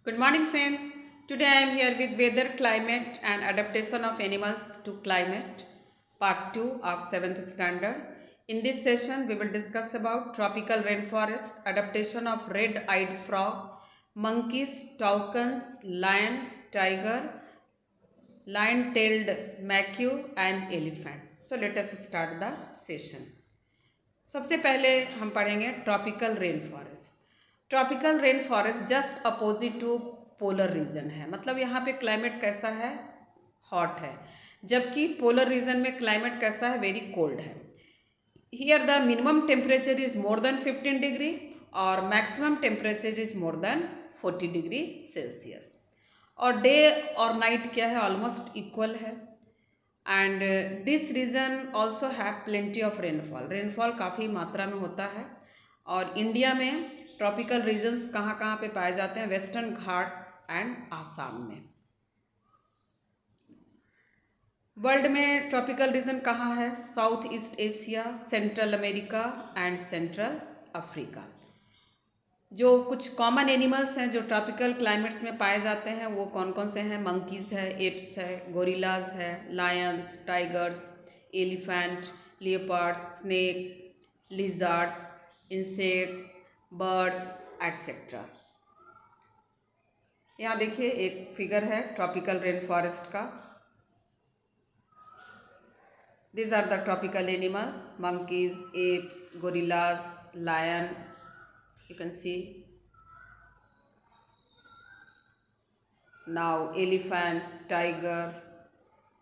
Good morning, friends. Today I am here with Weather, Climate and Adaptation of Animals to Climate, Part 2 of 7th Standard. In this session, we will discuss about tropical rainforest, adaptation of red-eyed frog, monkeys, toucans, lion, tiger, lion-tailed macaque and elephant. So let us start the session. सबसे पहले हम पढ़ेंगे tropical rain forest. Tropical rain forest just opposite to polar region है, मतलब यहाँ पे climate कैसा है, हॉट है, जबकि पोलर रीजन में क्लाइमेट कैसा है, वेरी कोल्ड है। Here the minimum temperature is more than 15 degree और maximum temperature is more than 40 degree Celsius. और डे और नाइट क्या है, ऑलमोस्ट इक्वल है। And this region also have plenty of rainfall, rainfall काफ़ी मात्रा में होता है। और इंडिया में ट्रॉपिकल रीजन्स कहाँ कहाँ पे पाए जाते हैं, वेस्टर्न घाट्स एंड आसाम में। वर्ल्ड में ट्रॉपिकल रीजन कहाँ है, south east Asia, central America and central Africa. जो कुछ कॉमन एनिमल्स हैं जो ट्रॉपिकल क्लाइमेट्स में पाए जाते हैं वो कौन कौन से हैं, मंकीज़ है, एप्स है, गोरिल्लाज है, Lions, tigers, elephant, leopards, snake, lizards, insects, birds etcetera. यहाँ देखिए एक फिगर है ट्रॉपिकल रेन फॉरेस्ट का। These are the tropical animals, monkeys, apes, gorillas, lion, you can see. Now elephant, tiger,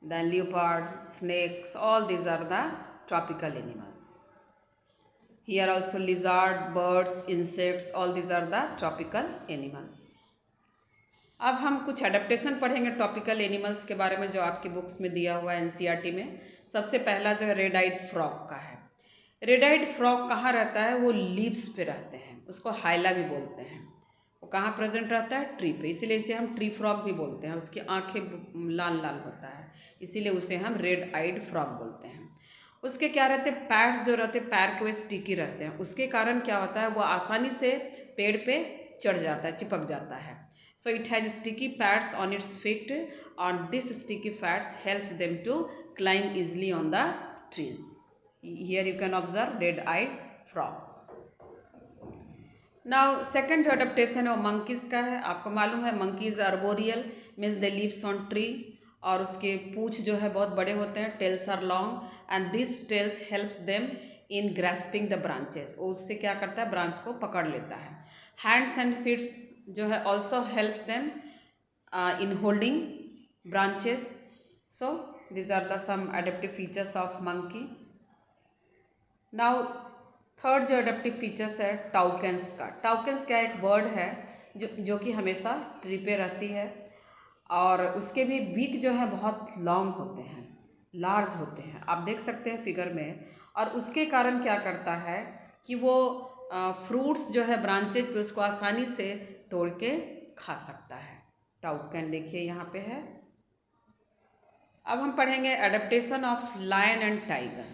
then leopard, snakes, all these are the tropical animals. Here also lizard, birds, insects, all these are the tropical animals. अब हम कुछ adaptation पढ़ेंगे tropical animals के बारे में जो आपकी books में दिया हुआ है एनसीईआरटी में। सबसे पहला जो है रेड आइड फ्रॉग का है। रेड आइड फ्रॉग कहाँ रहता है, वो लीव्स पे रहते हैं, उसको हाइला भी बोलते हैं। वो कहाँ प्रेजेंट रहता है, ट्री पे, इसीलिए इसे हम ट्री फ्रॉग भी बोलते हैं। उसकी आंखें लाल लाल होता है, इसीलिए उसे हम रेड आइड फ्रॉग बोलते हैं। उसके क्या रहते हैं, पैड्स जो रहते हैं पैर के वो स्टिकी रहते हैं, उसके कारण क्या होता है वो आसानी से पेड़ पे चढ़ जाता है, चिपक जाता है। So it has sticky pads on its feet and this sticky pads helps them to climb easily on the trees. Here you can observe red-eyed frogs. Now second जो adaptation है वो monkeys का है। आपको मालूम है monkeys arboreal means they lives on tree और उसके पूंछ जो है बहुत बड़े होते हैं, tails are long and these tails helps them in grasping the branches। वो उससे क्या करता है, ब्रांच को पकड़ लेता है। हैंड्स एंड फीट्स जो है also helps them in holding branches. So these are the some adaptive features of monkey. Now third जो एडेप्टिव फीचर्स है टाउकेंस का। टाउकेंस क्या एक बर्ड है जो कि हमेशा ट्री पे रहती है और उसके भी बीक जो है बहुत लॉन्ग होते हैं, लार्ज होते हैं, आप देख सकते हैं फिगर में। और उसके कारण क्या करता है कि वो फ्रूट्स जो है ब्रांचेज पे उसको आसानी से तोड़ के खा सकता है। टाउकन देखिए यहाँ पे है। अब हम पढ़ेंगे adaptation of lion and tiger.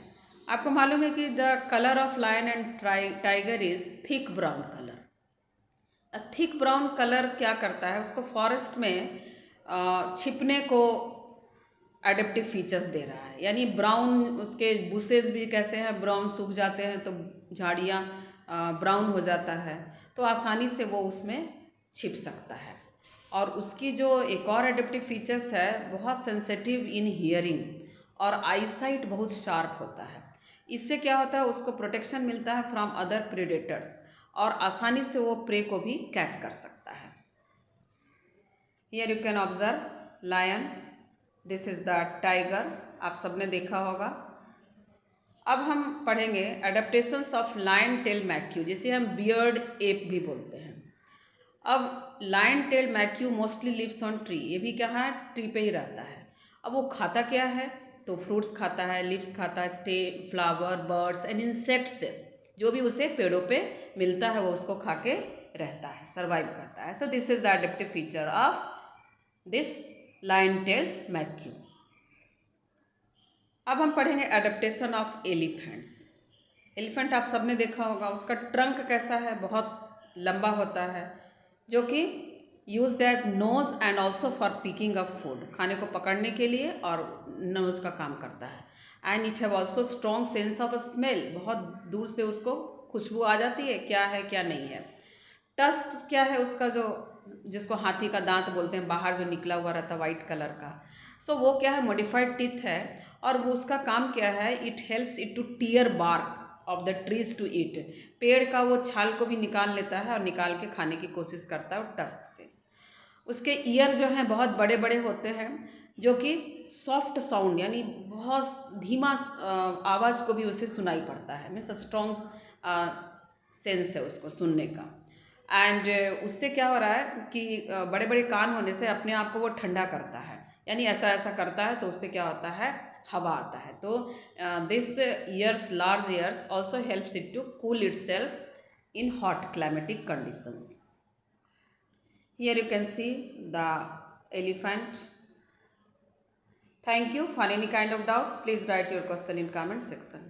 आपको मालूम है कि the colour of lion and tiger is thick brown colour. Thick brown colour क्या करता है, उसको फॉरेस्ट में छिपने को एडेप्टिव फीचर्स दे रहा है। यानी ब्राउन उसके बुशेज भी कैसे हैं, ब्राउन सूख जाते हैं तो झाड़ियाँ ब्राउन हो जाता है, तो आसानी से वो उसमें छिप सकता है। और उसकी जो एक और एडेप्टिव फीचर्स है, बहुत सेंसिटिव इन हियरिंग और आईसाइट बहुत शार्प होता है। इससे क्या होता है, उसको प्रोटेक्शन मिलता है फ्रॉम अदर प्रेडेटर्स और आसानी से वो प्रे को भी कैच कर सकता है। Here you can observe lion, this is the tiger, आप सबने देखा होगा। अब हम पढ़ेंगे adaptations of lion tail macaque, जिसे हम बियर्ड एप भी बोलते हैं। अब lion tail macaque mostly lives on tree, ये भी क्या है, ट्री पे ही रहता है। अब वो खाता क्या है, तो फ्रूट्स खाता है, लीव्स खाता है, stem, flower, birds and insects, जो भी उसे पेड़ों पे मिलता है वो उसको खा के रहता है, सर्वाइव करता है। So this is the adaptive feature of this lion tail macaque. अब हम पढ़ेंगे एडेप्टेशन ऑफ एलिफेंट्स। एलिफेंट आप सबने देखा होगा, उसका ट्रंक कैसा है, बहुत लंबा होता है, जो कि used as nose and also for picking up food, खाने को पकड़ने के लिए और नोज का काम करता है। And it have also strong sense of smell, बहुत दूर से उसको खुशबू आ जाती है क्या है क्या नहीं है। टस्क क्या है उसका, जो जिसको हाथी का दांत बोलते हैं, बाहर जो निकला हुआ रहता है वाइट कलर का, सो वो क्या है, मॉडिफाइड टीथ है। और वो उसका काम क्या है, it helps it to tear bark of the trees to eat, पेड़ का वो छाल को भी निकाल लेता है और निकाल के खाने की कोशिश करता है और टस्क से। उसके ईयर जो हैं बहुत बड़े बड़े होते हैं, जो कि सॉफ्ट साउंड यानी बहुत धीमा आवाज़ को भी उसे सुनाई पड़ता है, मीन्स स्ट्रॉन्ग सेंस है उसको सुनने का। एंड उससे क्या हो रहा है कि बड़े बड़े कान होने से अपने आप को वो ठंडा करता है, यानी ऐसा ऐसा करता है तो उससे क्या होता है, हवा आता है। तो this ears, large ears also helps it to cool itself in hot climatic conditions. Here you can see the elephant. Thank you. For any kind of doubts, please write your question in comment section.